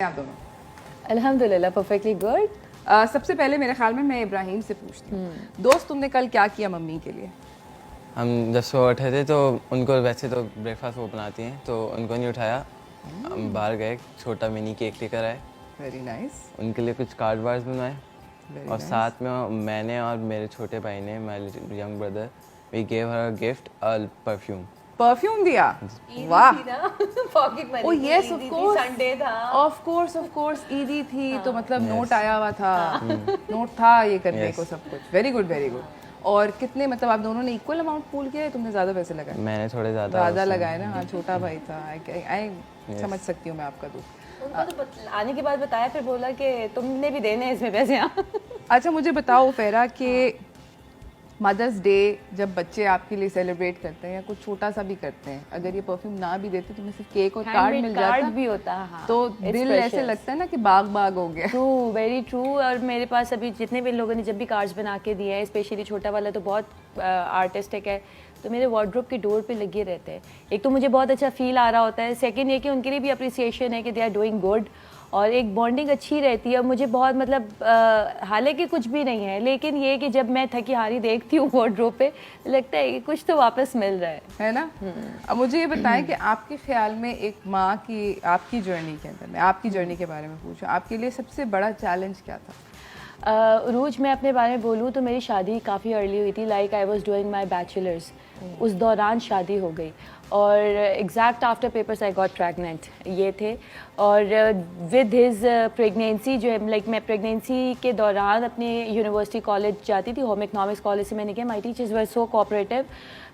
आप दोनों? अल्हम्दुलिल्लाह परफेक्टली गुड। सबसे पहले मेरे ख्याल में मैं इब्राहिम से पूछती हूँ, दोस्त तुमने कल क्या किया मम्मी के लिए? हम जब सुबह उठे थे तो उनको वैसे तो ब्रेकफास्ट वो बनाती हैं तो उनको नहीं उठाया। हम बाहर गए, छोटा मिनी केक लेकर आए, वेरी नाइस। उनके लिए कुछ कार्ड बार्स बनवाए Very और nice. साथ में मैंने और मेरे छोटे भाई ने, my young brother, we gave her a gift a perfume. Perfume दिया? वाह। Pocket money. Oh yes, of course. Sunday था। Of course, ईदी थी तो मतलब नोट आया हुआ था, नोट था ये करने को सब कुछ। Very good. और कितने, मतलब आप दोनों ने इक्वल अमाउंट पूल किया है? तुमने ज़्यादा पैसे लगाए? मैंने थोड़े ज़्यादा लगाए ना, हाँ छोटा भाई था। आई समझ सकती हूँ मैं आपका दुख। उनको तो आने के बाद बताया, फिर बोला कि तुमने भी देने हैं इसमें पैसे। अच्छा मुझे बताओ फेरा कि मदर्स डे जब बच्चे आपके लिए सेलिब्रेट करते हैं या कुछ छोटा सा भी करते हैं, अगर ये परफ्यूम ना भी देते तुम्हें सिर्फ केक और कार्ड मिल जाता भी होता है, हाँ, तो दिल ऐसे लगता है ना कि बाग हो गया। True, very true. और मेरे पास अभी जितने भी लोगों ने जब भी कार्ड्स बना के दिए हैं, स्पेशली छोटा वाला तो बहुत आर्टिस्टिक है, तो मेरे वार्डरोब के डोर पे लगे रहते हैं। एक तो मुझे बहुत अच्छा फील आ रहा होता है, सेकंड ये कि उनके लिए भी अप्रिसिएशन है कि दे आर डूइंग गुड, और एक बॉन्डिंग अच्छी रहती है। मुझे बहुत मतलब हालांकि कुछ भी नहीं है, लेकिन ये कि जब मैं थकी हारी देखती हूँ वार्डरोब पे, लगता है कि कुछ तो वापस मिल रहा है ना। अब मुझे ये बताएं कि आपके ख्याल में एक माँ की, आपकी जर्नी के अंदर, मैं आपकी जर्नी के बारे में पूछूं, आपके लिए सबसे बड़ा चैलेंज क्या था? रूज, मैं अपने बारे में बोलूँ तो मेरी शादी काफ़ी अर्ली हुई थी। Like I was doing my bachelors, उस दौरान शादी हो गई, और exact after papers I got pregnant ये थे। और विद हिज प्रेगनेंसी जो है, लाइक मैं प्रेगनेंसी के दौरान अपने यूनिवर्सिटी कॉलेज जाती थी, होम इकनॉमिक्स कॉलेज से मैंने किया। My teachers were so cooperative,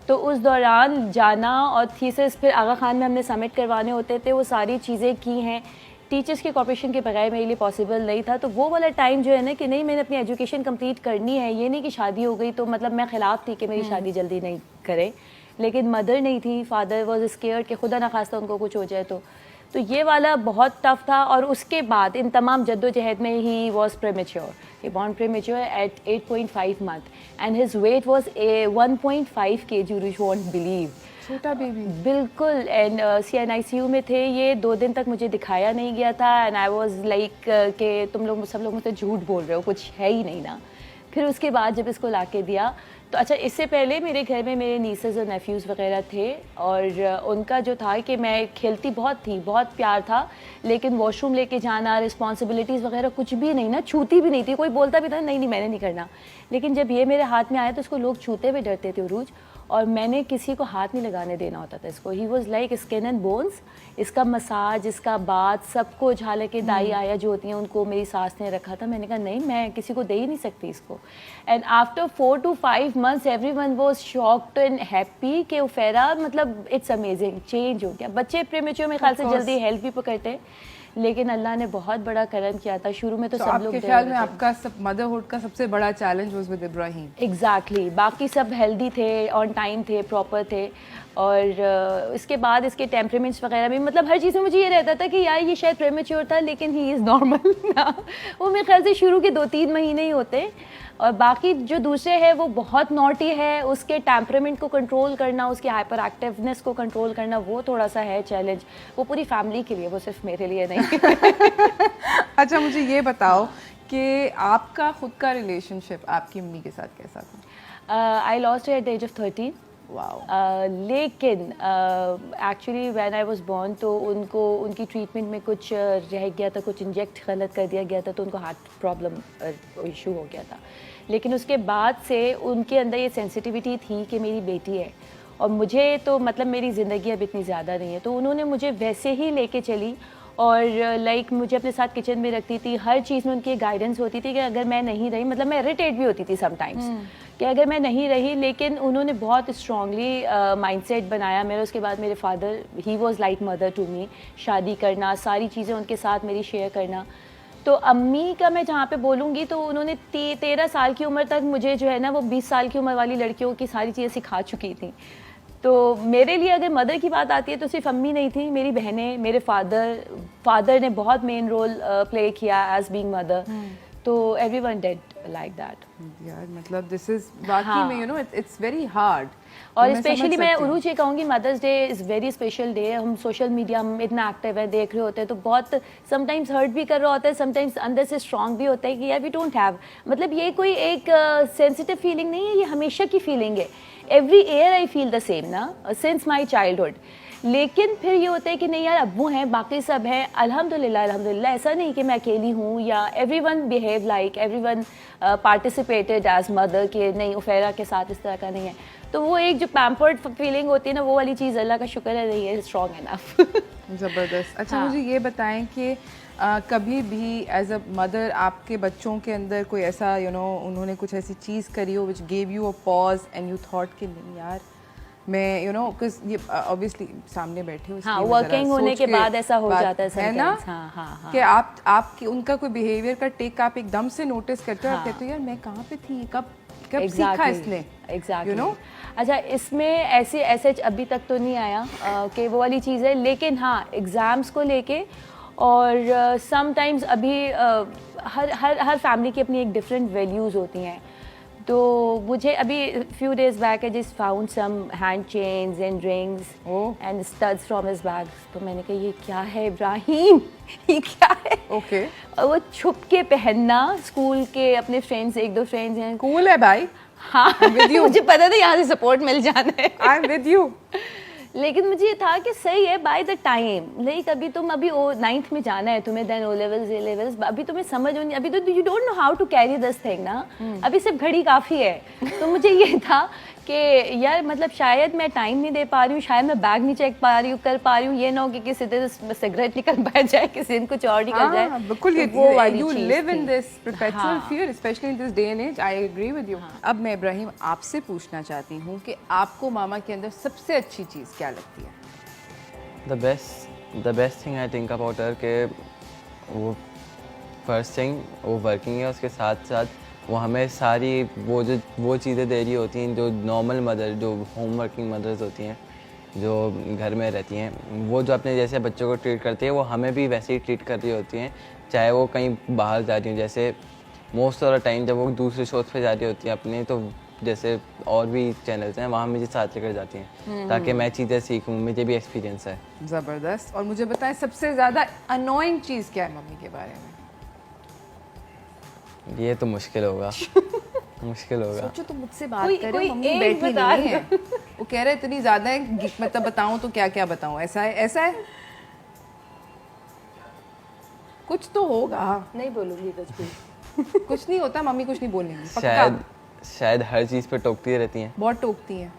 तो उस दौरान जाना और थीसिस फिर आगा खान में हमने सबमिट करवाने होते थे, वो सारी चीज़ें की हैं। टीचर्स के कॉपरेशन के बगैर मेरे लिए पॉसिबल नहीं था। तो वो वाला टाइम जो है ना कि नहीं, मैंने अपनी एजुकेशन कंप्लीट करनी है, ये नहीं कि शादी हो गई तो मतलब मैं खिलाफ थी कि मेरी शादी जल्दी नहीं करे, लेकिन मदर नहीं थी, फादर वॉज स्केयर्ड कि खुदा ना खास्ता उनको कुछ हो जाए। तो ये वाला बहुत टफ था। और उसके बाद इन तमाम जद्दोजहद में he was premature, he born premature at 8.5 month and his weight was 1.5 kg, you won't believe. छोटा बेबी, बिल्कुल। एंड CNICU में थे ये, 2 दिन तक मुझे दिखाया नहीं गया था, एंड आई वाज लाइक कि तुम लोग सब लोग मुझसे झूठ बोल रहे हो, कुछ है ही नहीं ना। फिर उसके बाद जब इसको लाके दिया तो अच्छा, इससे पहले मेरे घर में मेरे नीसेस और नेफ्यूज़ वगैरह थे, और उनका जो था कि मैं खेलती बहुत थी, बहुत प्यार था, लेकिन वॉशरूम लेके जाना, रिस्पॉन्सिबिलिटीज़ वगैरह कुछ भी नहीं ना, छूती भी नहीं थी। कोई बोलता भी था नहीं मैंने नहीं करना, लेकिन जब ये मेरे हाथ में आया तो इसको लोग छूते हुए डरते थे उरूज, और मैंने किसी को हाथ नहीं लगाने देना होता था इसको। He was like skin and bones. इसका मसाज, इसका बात, सब कुछ, हालांकि दाई आया जो होती हैं उनको मेरी सास ने रखा था। मैंने कहा नहीं, मैं किसी को दे ही नहीं सकती इसको। And after 4 to 5 months everyone was shocked and happy कि उफेरा, मतलब इट्स अमेजिंग, चेंज हो गया। बच्चे प्रीमेच्योर में ख्याल से जल्दी हेल्प भी पकड़ते हैं, लेकिन अल्लाह ने बहुत बड़ा करम किया था। शुरू में तो सब लोग आपके ख्याल में आपका मदरहुड का सबसे बड़ा challenge was with Ibrahim? Exactly. बाकी सब हेल्दी थे, ऑन टाइम थे, प्रॉपर थे, और इसके बाद इसके टेम्परामेंट्स वगैरह भी, मतलब हर चीज़ में मुझे ये रहता था कि यार ये शायद प्रीमेच्योर था, लेकिन ही इज़ नॉर्मल ना। वो मेरे ख्याल से शुरू के 2-3 महीने ही होते, और बाकी जो दूसरे है वो बहुत नॉटी है, उसके टेम्परामेंट को कंट्रोल करना, उसकी हाइपर एक्टिवनेस को कंट्रोल करना, वो थोड़ा सा है चैलेंज। वो पूरी फैमिली के लिए, वो सिर्फ मेरे लिए नहीं। अच्छा मुझे ये बताओ कि आपका खुद का रिलेशनशिप आपकी मम्मी के साथ कैसा था? I lost at the age of 13। Wow. लेकिन actually when I was born तो उनको उनकी ट्रीटमेंट में कुछ रह गया था, कुछ इंजेक्ट गलत कर दिया गया था, तो उनको हार्ट प्रॉब्लम इशू हो गया था। लेकिन उसके बाद से उनके अंदर ये सेंसिटिविटी थी कि मेरी बेटी है, और मुझे तो मतलब मेरी ज़िंदगी अब इतनी ज़्यादा नहीं है, तो उन्होंने मुझे वैसे ही लेके चली, और लाइक मुझे अपने साथ किचन में रखती थी, हर चीज़ में उनकी गाइडेंस होती थी कि अगर मैं नहीं रही, मतलब मैं इरिटेट भी होती थी समटाइम्स कि अगर मैं नहीं रही, लेकिन उन्होंने बहुत स्ट्रांगली माइंडसेट बनाया मेरा। उसके बाद मेरे father, he was like mother to me. शादी करना, सारी चीज़ें उनके साथ मेरी शेयर करना। तो अम्मी का मैं जहाँ पे बोलूँगी तो उन्होंने 13 साल की उम्र तक मुझे जो है ना, वो 20 साल की उम्र वाली लड़कियों की सारी चीज़ें सिखा चुकी थी। तो मेरे लिए अगर मदर की बात आती है तो सिर्फ अम्मी नहीं थी, मेरी बहनें, मेरे फादर ने बहुत मेन रोल प्ले किया एज बीइंग मदर। तो एवरीवन डिड लाइक दैट। यार मतलब दिस इज वाकई में, you know, it's very hard. और मैं समझ स्पेशली मैं सकती हूँ। उरूज ये कहूँगी mother's day is very special day. हम सोशल मीडिया हम इतना एक्टिव है, देख रहे होते हैं तो बहुत समटाइम्स हर्ट भी कर रहा होता है, समटाइम्स अंदर से स्ट्रॉन्ग भी होता है कि यार वी डोंट हैव, मतलब ये कोई एक सेंसिटिव फीलिंग नहीं है, ये हमेशा की फीलिंग है। Every year I feel the same ना, सिंस माई चाइल्डहुड। लेकिन फिर ये होता है कि नहीं यार अब्बू हैं, बाकी सब हैं, अल्हम्दुलिल्लाह अल्हम्दुलिल्लाह, ऐसा नहीं कि मैं अकेली हूँ या everyone behave like everyone participated as mother, कि नहीं उफेरा के साथ इस तरह का नहीं है। तो वो एक जो पैम्पर्ड फीलिंग होती है ना, वो वाली चीज़ अल्लाह का शुक्र है नहीं है स्ट्रॉन्ग इनफ। ज़बरदस्त। अच्छा हाँ। मुझे ये बताएं कि कभी भी एज अ मदर आपके बच्चों के अंदर कोई ऐसा उन्होंने कुछ ऐसी चीज़ करी हो which gave you a pause and you thought कि नहीं यार मैं बिकॉज ये ऑब्वियसली सामने बैठे हो इसलिए हाँ, मैं ज़रा वर्किंग होने सोच के बाद ऐसा हो बात जाता है ना sometimes। हाँ हाँ हाँ। कि आपकी उनका कोई बिहेवियर का टेक आप एकदम से नोटिस करते हो, आप हाँ। कहते हो यार मैं कहाँ पे थी, कब कब सीखा इसने, एग्जैक्टली। you know? अच्छा, इसमें ऐसे अभी तक तो नहीं आया कि वो वाली चीज़ है, लेकिन हाँ एग्ज़ाम्स को लेके और समटाइम्स अभी हर फैमिली की अपनी एक डिफरेंट वैल्यूज़ होती हैं। तो मुझे अभी few days back I just found some hand chains and rings Oh. And studs from his bag. तो मैंने कहा ये क्या है इब्राहिम, ये क्या है? ओके और वो छुप के पहनना, स्कूल के अपने फ्रेंड्स, एक दो फ्रेंड्स हैं, कूल है भाई, हाँ with you. मुझे पता था यहाँ से सपोर्ट मिल जाना है। I am with you. लेकिन मुझे ये था कि सही है बाय द टाइम, लाइक अभी तुम अभी 9th में जाना है तुम्हें, then O levels A levels, अभी तुम्हें समझ नहीं, अभी तो you don't know how to carry this thing ना, अभी सिर्फ घड़ी काफ़ी है। तो मुझे ये था कि यार मतलब शायद मैं टाइम नहीं दे पा रही हूँ, शायद मैं बैग नहीं चेक कर पा रही हूँ, ये ना हो कि किसी दिन सिगरेट निकल बैठ जाए, किसी दिन कुछ और निकल जाए। हाँ, बिल्कुल ये तो वो वाली यू चीज़ लिव इन थी। दिस परपेचुअल हाँ। Fear specially in this day and age. I agree with you. अब मैं इब्राहिम आपसे पूछना चाहती हूँ कि आपको मामा के अंदर सबसे अच्छी चीज़ क्या लगती है? The best thing I think about her के वो फर्स्ट थिंग वो वर्किंग है, उसके साथ साथ वो हमें सारी वो चीज़ें दे रही होती हैं जो नॉर्मल मदर, जो होम वर्किंग मदर्स होती हैं जो घर में रहती हैं, वो जो अपने जैसे बच्चों को ट्रीट करती है वो हमें भी वैसे ही ट्रीट कर रही होती हैं, चाहे वो कहीं बाहर जा रही हों। जैसे मोस्ट ऑफ द टाइम जब वो दूसरे शोज़ पे जा रही होती हैं अपने, तो जैसे और भी चैनल्स हैं वहाँ मुझे साथ लेकर जाती हैं ताकि मैं चीज़ें सीखूँ, मुझे भी एक्सपीरियंस है। ज़बरदस्त। और मुझे बताएं सबसे ज़्यादा अनोइंग चीज़ क्या है मम्मी के बारे में? ये तो मुश्किल होगा मुश्किल होगा। सोचो तो मुझसे बात कोई- करे, कोई मम्मी एक बैठी बता नहीं है, वो कह रहे इतनी ज़्यादा है, मतलब बताऊँ तो क्या क्या बताऊँ, ऐसा है ऐसा है, कुछ तो होगा। नहीं बोलूँगी कुछ भी। कुछ नहीं होता, मम्मी कुछ नहीं बोलेंगी पक्का। शायद हर चीज़ पे टोकती रहती हैं। बहुत टोकती हैं।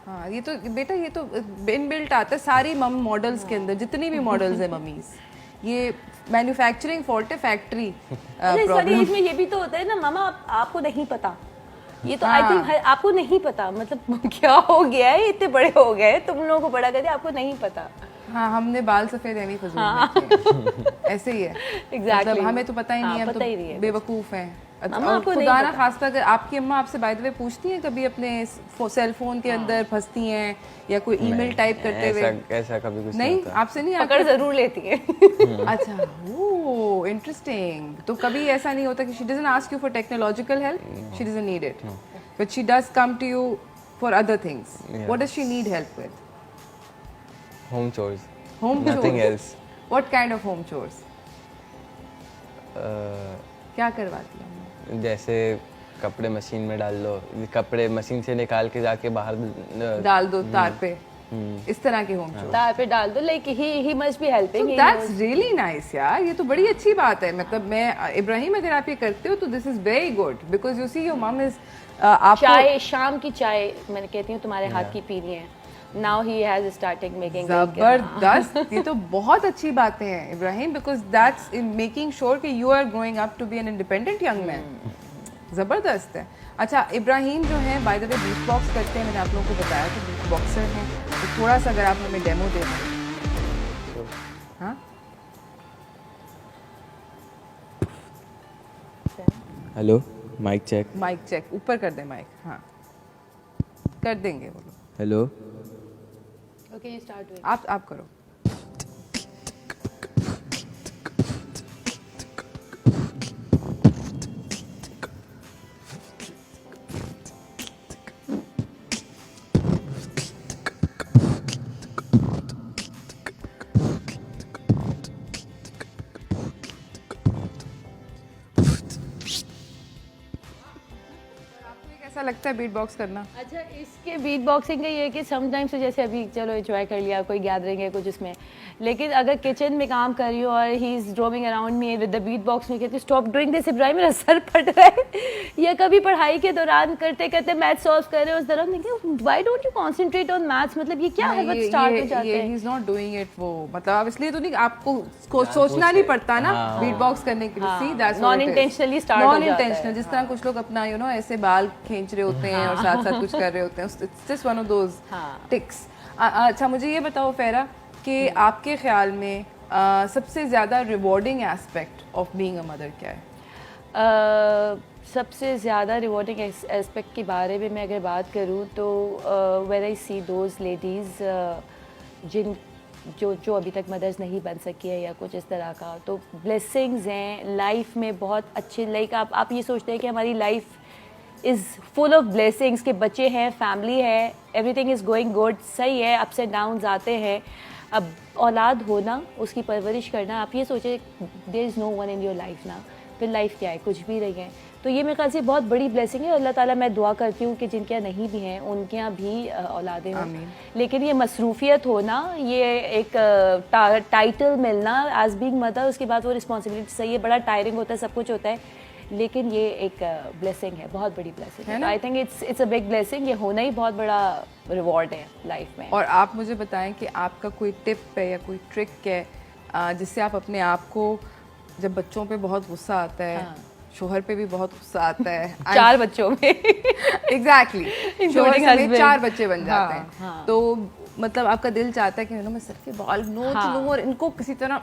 हाँ ये तो बेटा ये तो इनबिल्ट आता है सारी मम मॉडल्स के अंदर, जितनी भी मॉडल्स है मम्मीज, ये मैन्युफैक्चरिंग फॉल्ट है, फैक्ट्री अच्छा, इस वाली एज में ये भी तो होता है ना मामा, आपको नहीं पता, ये तो आई हाँ। थिंक आपको नहीं पता, मतलब क्या हो गया है, इतने बड़े हो गए, तुम लोगों को बड़ा कर दिया, आपको नहीं पता। हाँ हमने बाल सफेद एवी फजूल में किए। ऐसे ही है Exactly. मतलब हमें तो पता ही नहीं हाँ, है, हम पता ही नहीं तो है। बेवकूफ़ हैं। मामा, और आपको नहीं खुदा ना पता। खास्ता अगर आपकी अम्मा आपसे बाय द वे पूछती हैं कभी अपने सेल फोन के अंदर फंसती हैं या कोई ईमेल टाइप करते हुए? ऐसा कभी कुछ नहीं होता। आपसे नहीं पकड़ आता? जरूर लेती है। अच्छा, ओह इंटरेस्टिंग। तो कभी ऐसा नहीं होता कि she doesn't ask you for technological help, she doesn't need it, but she does come to you for other things? What does she need help with? Home chores, home nothing chores. Else. What kind of home chores? क्या करवाती है? जैसे कपड़े machine में डाल लो, कपड़े machine से निकाल के जाके बाहर डाल दो तार पे, इस तरह के होम चोर्स। तार पे डाल दो, like he must be helping. That's really nice यार, ये तो बड़ी अच्छी बात है। मतलब मैं इब्राहिम अगर आप ये करते हो तो this is very good because you see your मम इज आपको चाय, शाम की चाय मैंने कहती हूँ तुम्हारे हाथ की पीनी है। Now he has started making. जबरदस्त। ये तो बहुत अच्छी बातें हैं Ibrahim, because that's in making sure कि you are growing up to be an independent young man. ज़बरदस्त है। अच्छा इब्राहिम जो है by the way beat box करते हैं, मैंने आप लोगों को बताया कि बीट बॉक्सर हैं, तो थोड़ा सा अगर आप हमें डेमो दे दें। हाँ hello, mike check. Mike check, ऊपर कर दें माइक। हाँ कर देंगे वो लोग। Hello, okay you start doing. आप करो। कैसा लगता है बीट बॉक्स करना? अच्छा, इसके बीट बॉक्सिंग का ये है कि समटाइम्स तो जैसे अभी चलो एंजॉय कर लिया, कोई गैदरिंग है कुछ उसमें, लेकिन अगर किचन में काम कर रही हूँ और he is drumming around me with the beat box में कहती स्टॉप डूइंग दिस इब्राहिम, मेरा सर फट रहा है। या कभी पढ़ाई के दौरान करते करते मैथ सॉल्व कर रहे हो उस दौरान देखिए why don't you concentrate on maths, मतलब ये क्या है, स्टार्ट हो जाते हैं। He is not doing it, वो मतलब आप इसलिए तो नहीं, आपको सोचना नहीं पड़ता ना बीट बॉक्स करने के लिए। See that's non intentionally start हो जाता है। नॉन इंटेंशनल, जिस तरह कुछ लोग अपना ऐसे बाल खींच रहे होते हैं और साथ साथ कुछ कर रहे होते हैं, it's just one of those tics. अच्छा, मुझे ये बताओ फेरा कि आपके ख्याल में सबसे ज़्यादा rewarding aspect of being a mother क्या है? सबसे ज़्यादा रिवॉर्डिंग एस्पेक्ट के बारे में मैं अगर बात करूँ तो when I C those ladies जो अभी तक मदर्स नहीं बन सकी है या कुछ इस तरह का, तो ब्लेसिंग्स हैं लाइफ में बहुत अच्छे। लाइक आप ये सोचते हैं कि हमारी life is full of blessings, के बच्चे हैं, फैमिली है, एवरीथिंग इज़ गोइंग गुड, सही है, अप्स एंड डाउन्स आते हैं। अब औलाद होना, उसकी परवरिश करना, आप ये सोचें there is no one in your life ना, फिर लाइफ क्या है, कुछ भी रही है। तो ये मेरे ख्याल से बहुत बड़ी ब्लेसिंग है। अल्लाह ताला, मैं दुआ करती हूँ कि जिनके यहाँ नहीं भी हैं उनके यहाँ भी औलादें हों, लेकिन ये मसरूफियत होना, ये एक टाइटल मिलना एज बीइंग मदर, उसके बाद वो रिस्पॉन्सिबिलिटी, सही है बड़ा टायरिंग होता है, सब कुछ होता है, लेकिन ये एक ब्लेसिंग है, बहुत बड़ी ब्लेसिंग है। I think it's a big blessing, ये होना ही बहुत बड़ा रिवॉर्ड है लाइफ में। और आप मुझे बताएं कि आपका कोई टिप है या कोई ट्रिक है जिससे आप अपने आप को, जब बच्चों पे बहुत गुस्सा आता है, शोहर पे भी बहुत गुस्सा आता है, 4 बच्चों में एग्जैक्टली शोहर समेत 4 बच्चे बन जाते हैं, हाँ। तो मतलब आपका दिल चाहता है कि मैं सर के बाल नोच लूं और इनको किसी तरह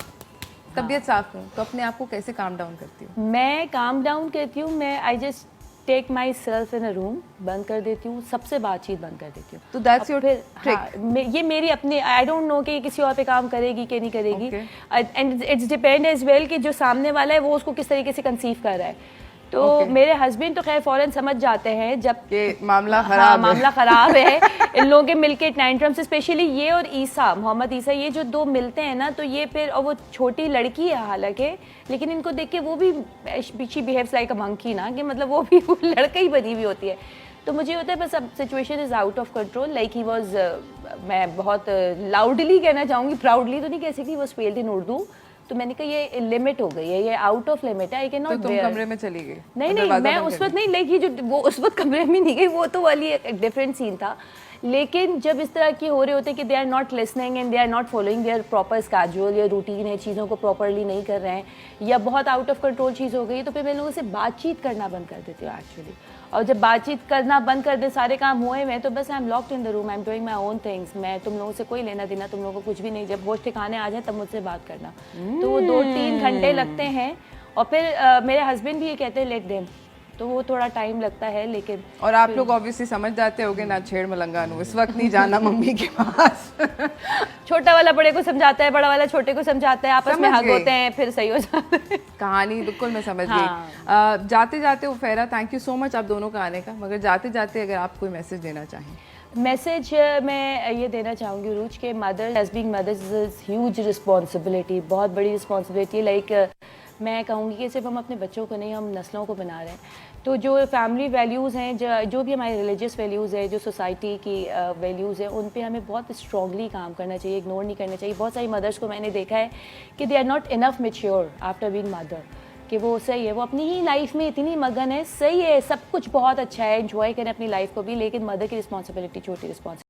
तबीयत साफ करूं, तो अपने आप को कैसे काम डाउन करती हूँ? मैं काम डाउन करती हूँ, मैं I just take myself in a room, बंद कर देती हूँ, सबसे बातचीत बंद कर देती हूँ। तो दैट्स योर ट्रिक? हाँ, ये मेरी अपनी, आई डोंट नो कि किसी और पे काम करेगी कि नहीं करेगी, and it's depend as well कि जो सामने वाला है वो उसको किस तरीके से कंसीव कर रहा है। तो मेरे हस्बैंड तो खैर फौरन समझ जाते हैं जब मामला खराब मामला खराब है। इन लोगों के मिलके टैंट्रम्स, स्पेशली ये और ईसा, मोहम्मद ईसा, ये जो 2 मिलते हैं ना, तो ये फिर, और वो छोटी लड़की है हालांकि, लेकिन इनको देख के वो भी she behaves like a monkey ना, कि मतलब वो भी वो लड़का ही बनी हुई होती है। तो मुझे होता है बस अब situation is out of control, like he was, मैं बहुत लाउडली कहना चाहूँगी, प्राउडली तो नहीं कह सकती, वो स्पेल्ड इन उर्दू, तो मैंने कहा ये लिमिट हो गई है, ये आउट ऑफ लिमिट है, आई कैन नॉट। तो तुम कमरे में चली गई? नहीं, मैं उस वक्त नहीं, लाइक ये जो वो उस वक्त कमरे में नहीं गई, वो तो वाली एक डिफरेंट सीन था। लेकिन जब इस तरह की हो रहे होते हैं कि they are not listening and they are not following their proper schedule या रूटीन है, चीज़ों को प्रॉपरली नहीं कर रहे हैं, या बहुत आउट ऑफ कंट्रोल चीज़ हो गई, तो फिर मैं लोगों से बातचीत करना बंद कर देती हूँ एक्चुअली। और जब बातचीत करना बंद कर दे, सारे काम हुए हैं, तो बस I am locked in the room, I am doing my own things, मैं तुम लोगों से कोई लेना देना, तुम लोगों को कुछ भी नहीं, जब होश ठिकाने आ जाए तब मुझसे बात करना। तो वो 2-3 घंटे लगते हैं, और फिर मेरे हस्बैंड भी ये कहते हैं लेट देम, तो वो थोड़ा टाइम लगता है, लेकिन और आप लोग ऑब्वियसली समझ जाते होगे ना, छेड़ मलंगा नू, इस वक्त नहीं जाना मम्मी के पास। छोटा वाला बड़े को समझाता है, बड़ा वाला छोटे को समझाता है, आपस में हग होते हैं, फिर सही हो जाता है। कहानी बिल्कुल मैं समझ गई। जाते जाते उफेरा, थैंक यू सो मच आप दोनों का आने का, मगर जाते जाते अगर आप कोई मैसेज देना चाहें? मैसेज मैं ये देना चाहूँगी रूज के, mother as being mothers is huge responsibility, बहुत बड़ी रिस्पॉन्सिबिलिटी। लाइक मैं कहूँगी कि सिर्फ हम अपने बच्चों को नहीं, हम नस्लों को बना रहे हैं। तो जो फैमिली वैल्यूज़ हैं, जो भी हमारे रिलीजियस वैल्यूज़ है, जो सोसाइटी की वैल्यूज़ है, उन पे हमें बहुत स्ट्रॉन्गली काम करना चाहिए, इग्नोर नहीं करना चाहिए। बहुत सारी मदर्स को मैंने देखा है कि they are not enough mature after being mother, कि वो सही है, वो अपनी ही लाइफ में इतनी मगन है, सही है, सब कुछ बहुत अच्छा है, एंजॉय करें अपनी लाइफ को भी, लेकिन मदर की रिस्पॉन्सिबिलिटी, छोटी रिस्पॉन्सिबिलिटी